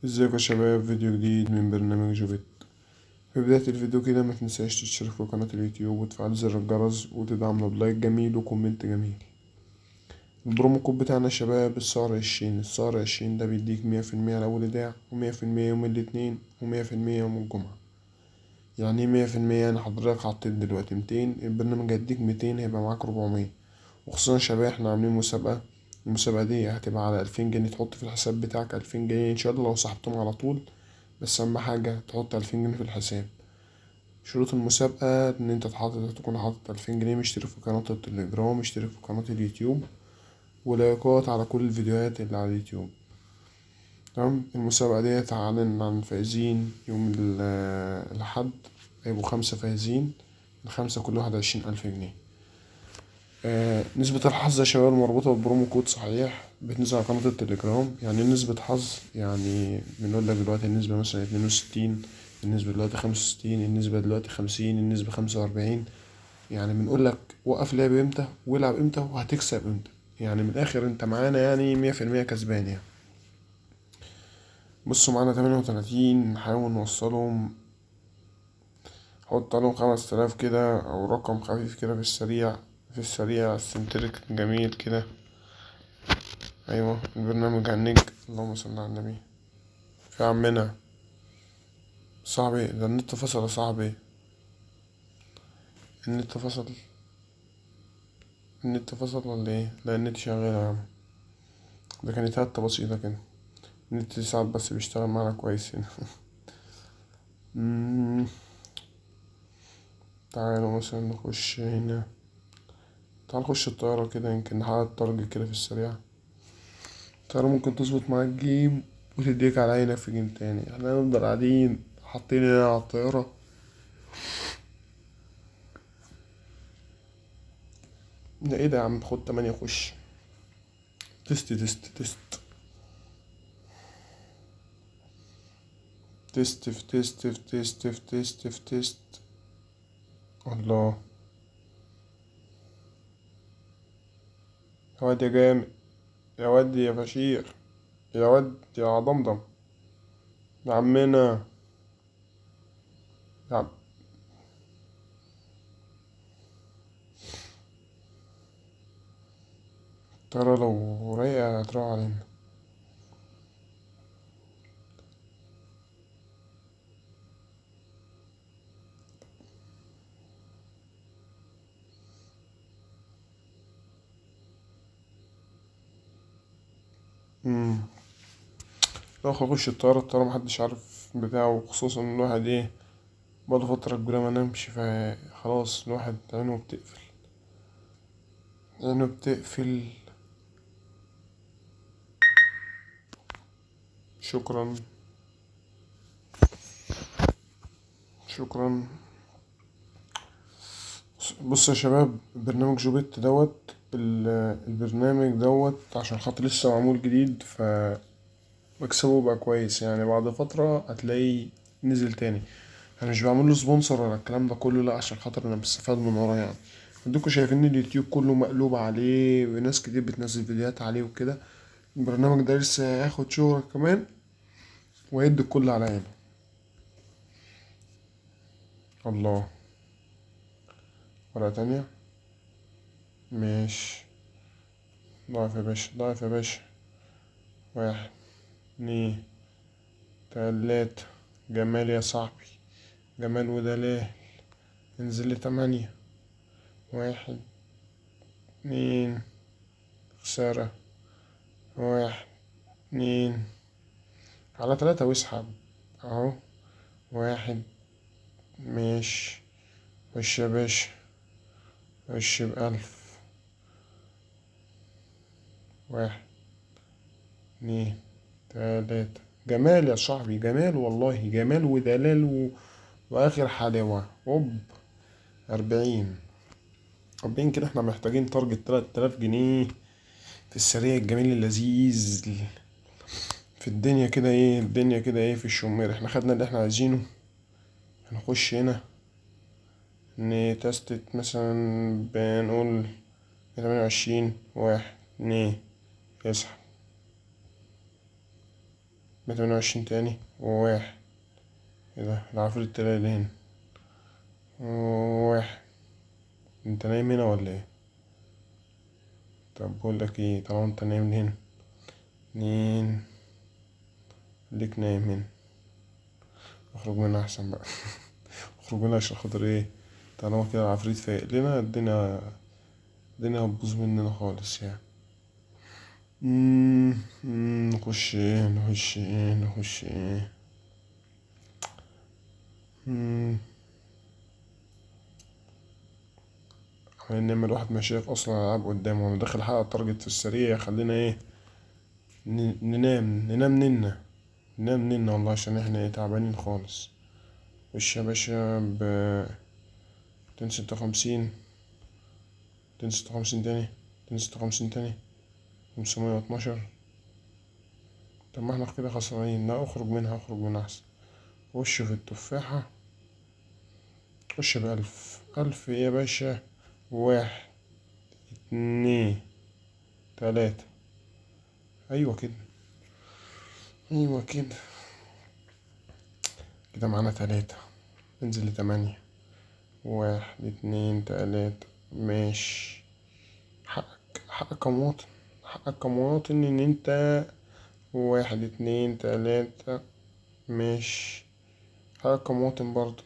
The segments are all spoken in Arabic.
ازيكم يا شباب؟ فيديو جديد من برنامج جوبيت. في بداية الفيديو كده ما تنساش تشترك في قناة اليوتيوب وتفعل زر الجرس وتدعمنا بلايك جميل وكومنت جميل. البرومو كود بتاعنا يا شباب السعر 20 ده بيديك 100% على أول إيداع و100% يوم الاثنين و100% يوم الجمعة. يعني 100%؟ يعني حضرتك حطيت دلوقتي 200، البرنامج هيديك 200، هيبقى معاك 400. وخصوصا يا شباب احنا عاملين مسابقة. المسابقة دي هتبقى على 2000 جنيه، تحط في الحساب بتاعك 2000 جنيه إن شاء الله لو سحبتهم على طول. بس أهم حاجة تحط 2000 جنيه في الحساب. شروط المسابقة إن أنت تكون حاطط 2000 جنيه، مشترك في قناة التليجرام، مشترك في قناة اليوتيوب، ولايكات على كل الفيديوهات اللي على اليوتيوب. تمام. المسابقة دي هتعلن عن الفائزين يوم الأحد. هيبقوا 5 فائزين، الخمسة كل واحد 20 ألف جنيه. نسبة الحظ يا شباب مربوطة ببرومو كود صحيح بتنزل على قناة التليجرام. يعني نسبة حظ، يعني بنقول لك دلوقتي النسبة مثلا 62، النسبة دلوقتي 65، النسبة دلوقتي 50، النسبة 45. يعني بنقول لك وقف لعب امتى والعب امتى وهتكسب امتى. يعني من الآخر انت معانا يعني 100% كسبان يعني. بصوا معانا 38، نحاول نوصلهم. حط عليهم 5000 كده أو رقم خفيف كده في السريع السنتريك جميل كده. ايوه البرنامج هنج. اللهم صل على النبي. في عمنا صاحبي، ده النت فصل يا صاحبي. النت فصل. النت فصل ولا ايه؟ لا النت شغال يا عم. ده كانت هتة بسيطة كده. النت ساعات بس بيشتغل معانا كويس هنا. مم. تعالوا مثلا نخش هنا. تعال نخش الطيارة كده، يمكن نحقق التارجت كده في السريع. الطيارة ممكن تظبط معاك جيم وتديك على عينك في جيم تاني. احنا هنفضل قاعدين حاطين هنا على الطيارة. ده ايه ده يا عم؟ خد 8 خش. تست تست تست. تست في تست في تست في تست في تست. الله. يا واد يا جامد، يا واد يا بشير، يا واد يا ضمضم، يا عمنا، يا عم. ترى لو رايقة هتروح علينا. مم. لو هخش الطيارة محدش عارف بتاعه، خصوصا ان الواحد ايه بقاله فترة كبيرة ما نامش، فخلاص الواحد عينه بتقفل. عينه بتقفل. شكرا. شكرا. بص يا شباب، برنامج جوبيت البرنامج عشان خاطر لسه معمول جديد، مكسبه بقى كويس. يعني بعد فترة هتلاقيه نزل تاني. انا مش بعمل له سبونسر ولا الكلام ده كله، لا، عشان خاطر انا بستفاد من وراه يعني. عندكم شايفين اليوتيوب كله مقلوب عليه وناس كتير بتنزل فيديوهات عليه وكده. البرنامج ده لسه هياخد شهرة كمان وهيدي الكل على عينه. الله. ورقة تانية. ماشي. ضعف يا باشا، ضعف يا باشا. 1 2 3. جمال يا صاحبي، جمال ودلال. انزل لي 8. 1 2. خسارة. 1 2. على 3 واسحب. اهو. 1. ماشي. وش يا باشا. وش ب1000. 1 2 3. جمال يا صاحبي، جمال والله، جمال ودلال واخر حلاوة. اوب. 40. 40 كده احنا محتاجين تارجت 3000 جنيه في السريع الجميل اللذيذ. في الدنيا كده ايه، الدنيا كده ايه في الشمير. احنا خدنا اللي احنا عايزينه. هنخش هنا نتستت مثلا. بنقول 28. 1 2. اسحب. 128 تاني وواحد. ايه ده العفريت طلع لي هنا واحد. انت نايم هنا ولا ايه؟ طب بقولك ايه، طالما انت نايم هنا 2 ليك نايم هنا، اخرج منها احسن بقى. اخرج منها عشان خاطر ايه؟ طالما كده العفريت فايق لنا الدنيا هتبوظ مننا خالص يعني. نخش ايه نخش ايه نخش ايه. عمالين نعمل واحد مش شايف اصلا العاب قدامه، وانا داخل حلقة التارجت في السريع. خلينا ايه ننام والله، عشان احنا ايه تعبانين خالص. وش يا باشا ب 256 256 تاني 256 تاني 512. طب ما احنا كده خسرانين. لا اخرج منها احسن. وش في التفاحة. خش ب1000 يا باشا. 1 2 3. ايوه كده ايوه كده. كده معانا 3. ننزل ل8. 1 2 3. ماشي. حقك كمواطن ان انت 1 2 3. ماشي. حقك كمواطن برضو.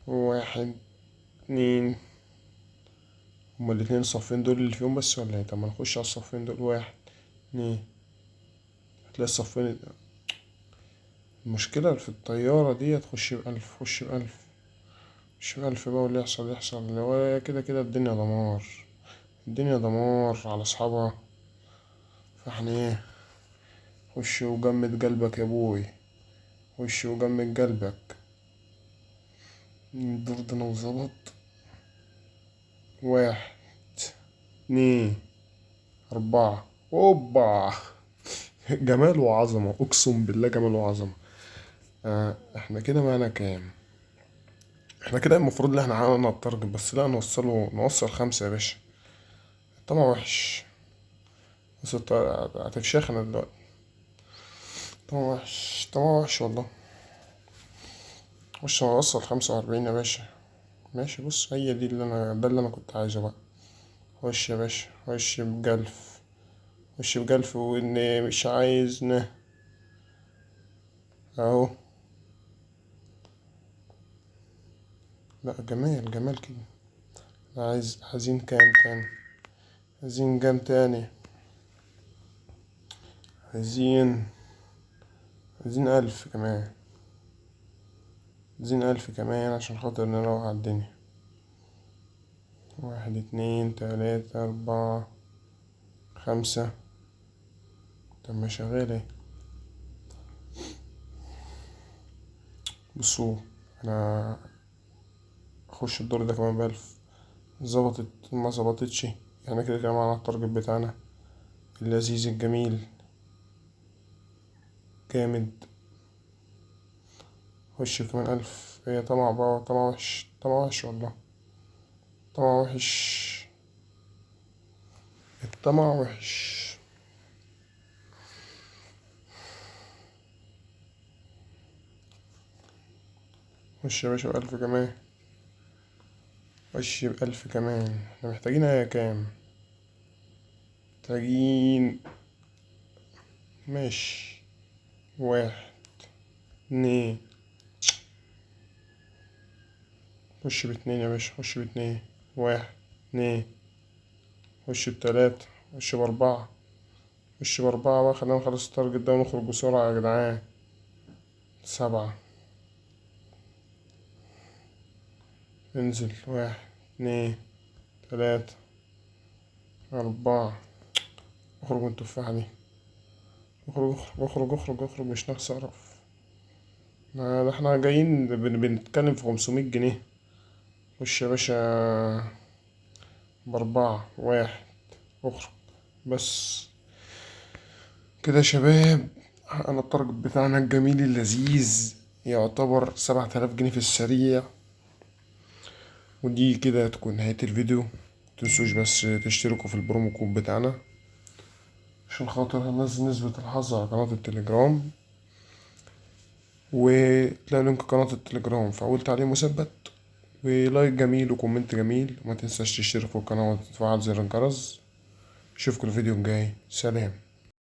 1 2. هما الاتنين الصفين دول اللي فيهم بس ولا ايه؟ طب ما نخش على الصفين دول. 1 2. هتلاقي الصفين. المشكلة في الطيارة دي تخش ب1000. خش ب1000 بقى، واللي يحصل اللي هو كده كده. الدنيا دمار على أصحابها. فاحنا ايه؟ خش وجمد قلبك يا ابوي. خش وجمد قلبك. الدور ده لو ظبط. 1 2 4. اوبا. جمال وعظمة، اقسم بالله جمال وعظمة. احنا كده معانا كام؟ احنا كده المفروض ان احنا عملنا التارجت، بس لا نوصل 5 يا باشا. طبعا وحش. بس هتفشخنا دلوقتي. طبعا وحش والله. وش نوصل 45 يا باشا. ماشي. بص هي دي ده اللي انا كنت عايزه بقى. خش يا باشا. خش بجلف وان مش عايزنا. اهو. لا جمال كده. عايزين كام تاني. عايزين 1000 كمان. عايزين 1000 كمان عشان خاطر نروح على الدنيا. 1 2 3 4 5. طب ما شغال ايه. بصوا انا اخش الدور ده كمان ب1000. ظبطت ما ظبطتش. احنا كده كده معانا التارجت بتاعنا اللذيذ الجميل جامد. خش كمان 1000. هي طمع بقى. طمع وحش والله. طمع وحش. الطمع وحش. خش يا باشا ب1000 كمان. خش ب1000 كمان. احنا محتاجين ايه كام؟ محتاجين. ماشي. 1 2. خش ب2 يا باشا. خش ب2. 1 2. خش ب3. خش ب4. خش ب4 بقى. خلينا نخلص التارجت ده ونخرج بسرعة يا جدعان. 7. انزل. 1 2 3 4. اخرج من التفاحة دي. اخرج مش ناقص اقرف. ده احنا جايين بنتكلم في 500 جنيه. خش يا باشا ب4. 1. اخرج بس. كده يا شباب انا التارجت بتاعنا الجميل اللذيذ يعتبر 7000 جنيه في السريع. ودي كده تكون نهاية الفيديو. متنسوش بس تشتركوا في البرومو كود بتاعنا. عشان خاطر هننزل نسبة الحظ على قناة التليجرام، وتلاقي لينك قناة التليجرام في أول تعليق مثبت، ولايك جميل وكومنت جميل، وما تنساش تشترك في القناة وتفعل زر الجرس. اشوفكم الفيديو الجاي، سلام.